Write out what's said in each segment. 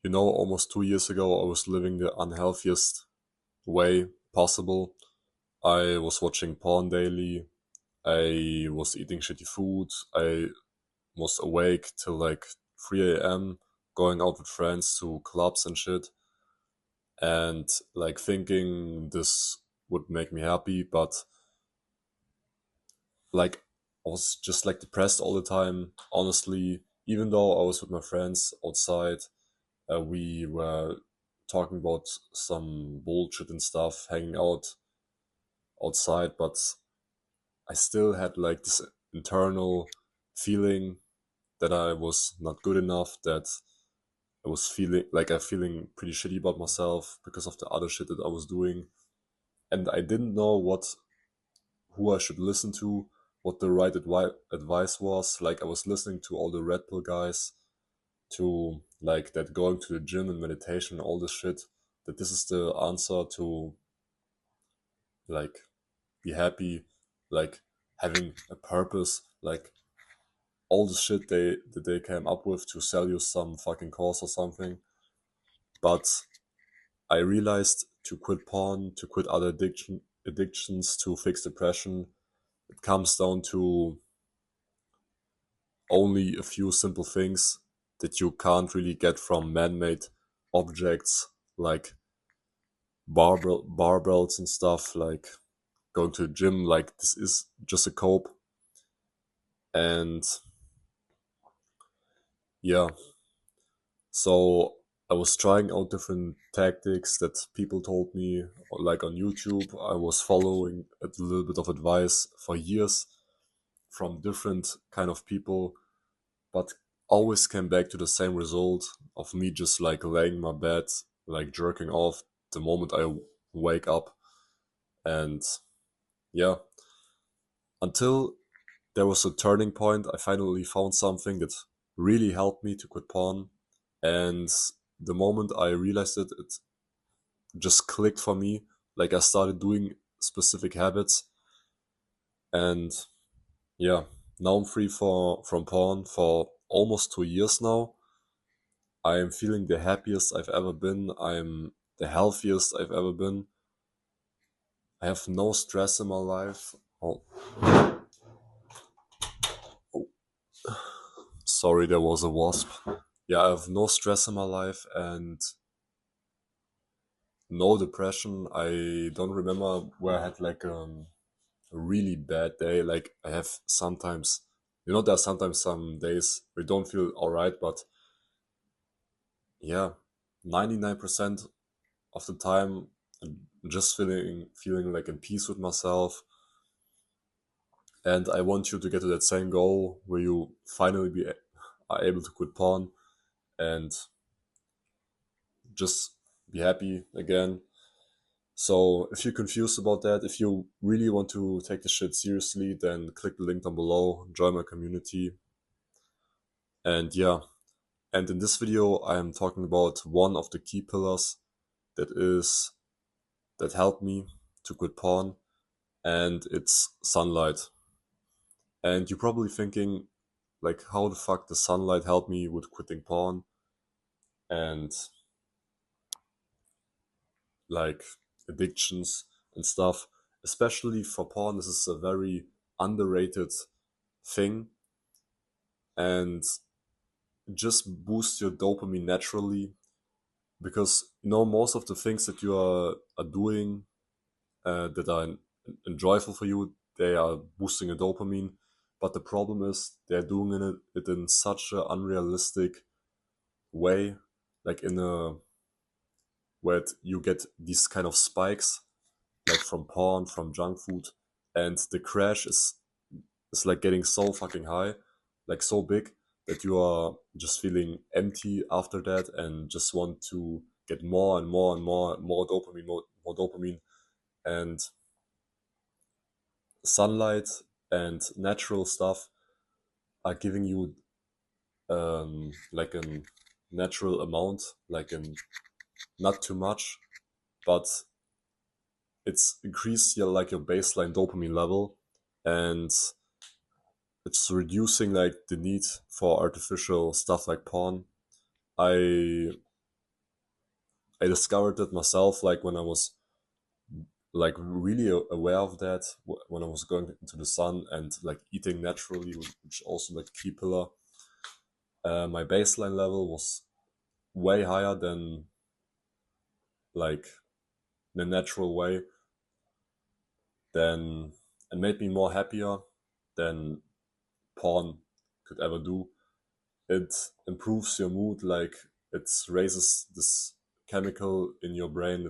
Almost 2 years ago, I was living the unhealthiest way possible. I was watching porn daily. I was eating shitty food. I was awake till like 3 a.m., going out with friends to clubs and shit, and like thinking this would make me happy, but like I was just like depressed all the time. Honestly, even though I was with my friends outside, we were talking about some bullshit and stuff, hanging out outside, but I still had like this internal feeling that I was not good enough, that I feeling pretty shitty about myself because of the other shit that I was doing. And I didn't know who I should listen to, what the right advice was. Like I was listening to all the Red Pill guys, to like that going to the gym and meditation, all this shit, that this is the answer to like be happy, like having a purpose, like all the shit they came up with to sell you some fucking course or something. But I realized to quit porn, to quit other addictions, to fix depression, it comes down to only a few simple things that you can't really get from man-made objects like barbells and stuff, like going to the gym. Like this is just a cope. And yeah, so I was trying out different tactics that people told me, like on YouTube. I was following a little bit of advice for years from different kind of people, but always came back to the same result of me just like laying in my bed, like jerking off the moment I wake up. And yeah, until there was a turning point, I finally found something that really helped me to quit porn. And the moment I realized it, it just clicked for me. Like I started doing specific habits, and yeah, now I'm free from porn for almost 2 years now. I am feeling the happiest I've ever been. I'm the healthiest I've ever been. I have no stress in my life. Oh, oh, sorry, there was a wasp. Yeah, I have no stress in my life and no depression. I don't remember where I had like a really bad day. Like I have sometimes, there are sometimes some days where you don't feel alright, but yeah, 99% of the time, I'm just feeling like in peace with myself. And I want you to get to that same goal where you finally are able to quit porn and just be happy again. So if you're confused about that, if you really want to take the shit seriously, then click the link down below, join my community. And yeah, and in this video, I am talking about one of the key pillars that is that helped me to quit porn, and it's sunlight. And you're probably thinking, like, how the fuck does sunlight help me with quitting porn and like addictions and stuff? Especially for porn, this is a very underrated thing, and just boost your dopamine naturally, because most of the things that you are doing that are enjoyable for you, they are boosting your dopamine. But the problem is they're doing it in such an unrealistic way, like in a where you get these kind of spikes, like from porn, from junk food, and the crash is like getting so fucking high, like so big, that you are just feeling empty after that and just want to get more and more and more dopamine, more dopamine. And sunlight and natural stuff are giving you like a natural amount, like an not too much, but it's increased your baseline dopamine level, and it's reducing like the need for artificial stuff like porn. I I discovered it myself, like when I was like really aware of that, when I was going into the sun and like eating naturally, which also like key pillar. My baseline level was way higher than like the natural way, then and made me more happier than porn could ever do. It improves your mood, like it raises this chemical in your brain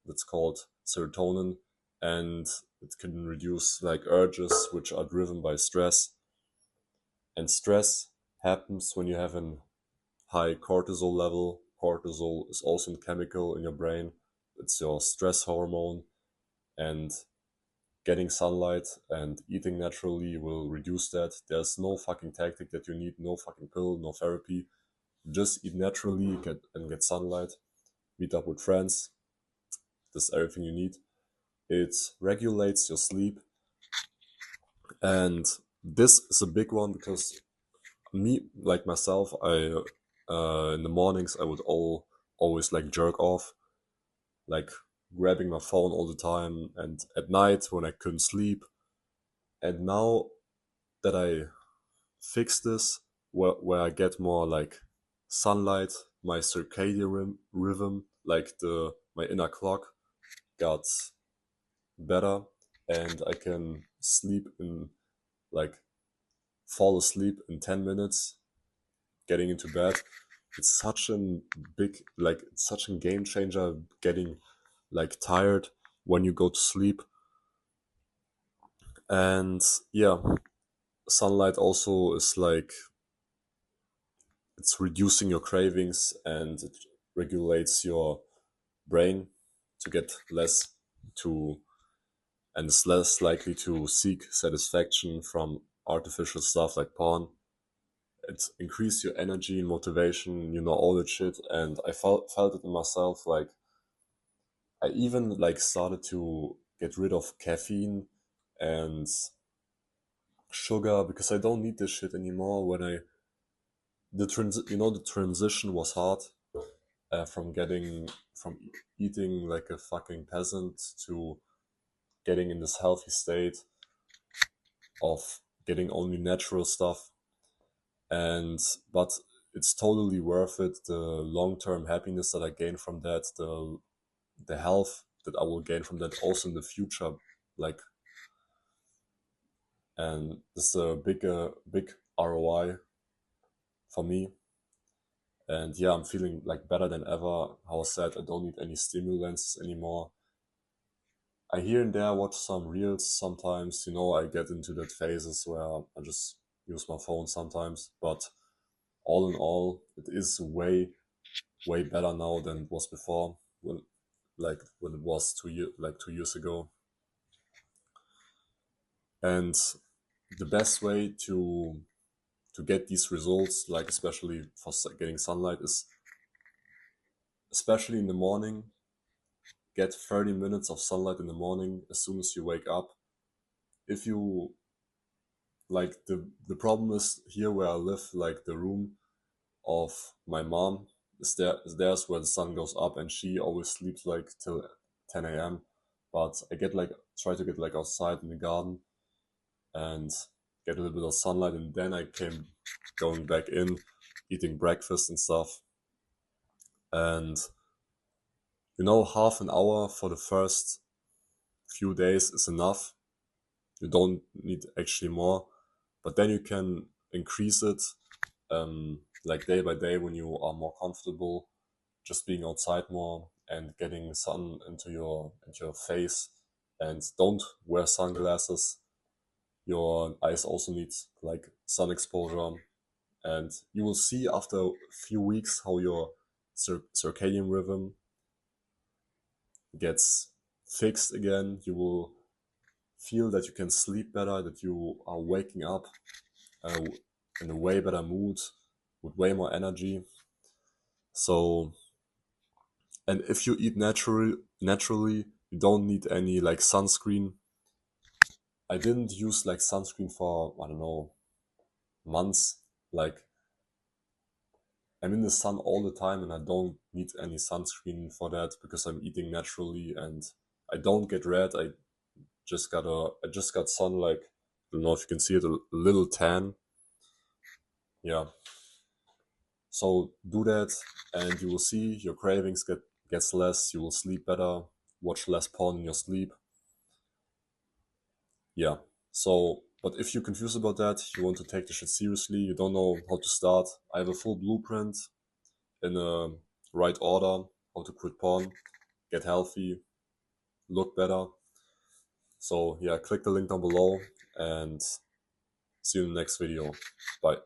that's called serotonin, and it can reduce like urges which are driven by stress. And stress happens when you have a high cortisol level. Cortisol is also a chemical in your brain. It's your stress hormone, and getting sunlight and eating naturally will reduce that. There's no fucking tactic that you need, no fucking pill, no therapy. Just eat naturally, get sunlight, meet up with friends. That's everything you need. It regulates your sleep, and this is a big one because me, like myself, I in the mornings I would always like jerk off, like grabbing my phone all the time, and at night when I couldn't sleep. And now that I fix this, where I get more like sunlight, my circadian rhythm, like the my inner clock, got better, and I can sleep in like fall asleep in 10 minutes, getting into bed. It's such a big, like it's such a game changer, getting like tired when you go to sleep. And yeah, sunlight also is like it's reducing your cravings, and it regulates your brain to get less to and is less likely to seek satisfaction from artificial stuff like porn. It increased your energy and motivation, all that shit. And I felt it in myself. Like I even like started to get rid of caffeine and sugar because I don't need this shit anymore. When I the transition was hard, from eating like a fucking peasant to getting in this healthy state of getting only natural stuff. And but it's totally worth it, the long-term happiness that I gain from that, the health that I will gain from that also in the future. Like, and this is a big ROI for me. And yeah, I'm feeling like better than ever. How I said, I don't need any stimulants anymore. I here and there watch some reels sometimes. I get into that phases where I just use my phone sometimes. But all in all, it is way better now than it was before. When it was 2 years ago. And the best way to get these results, like especially for getting sunlight, is especially in the morning. Get 30 minutes of sunlight in the morning as soon as you wake up. If you like the problem is here where I live, like the room of my mom is there's where the sun goes up, and she always sleeps like till 10 a.m. But I get like try to get like outside in the garden and get a little bit of sunlight, and then I came going back in, eating breakfast and stuff. And half an hour for the first few days is enough. You don't need actually more, but then you can increase it, like day by day when you are more comfortable, just being outside more and getting sun into your face. And don't wear sunglasses. Your eyes also need like sun exposure, and you will see after a few weeks how your circadian rhythm gets fixed again. You will feel that you can sleep better, that you are waking up uh, in a way better mood with way more energy. So, and if you eat naturally, you don't need any like sunscreen. I didn't use like sunscreen for, I don't know, months. Like I'm in the sun all the time and I don't need any sunscreen for that because I'm eating naturally and I don't get red. I just got sun, like, I don't know if you can see it, a little tan. Yeah. So do that and you will see your cravings gets less, you will sleep better, watch less porn in your sleep. Yeah. So, but if you're confused about that, you want to take the shit seriously, you don't know how to start, I have a full blueprint in a right order, how to quit porn, get healthy, look better. So yeah, click the link down below and see you in the next video. Bye.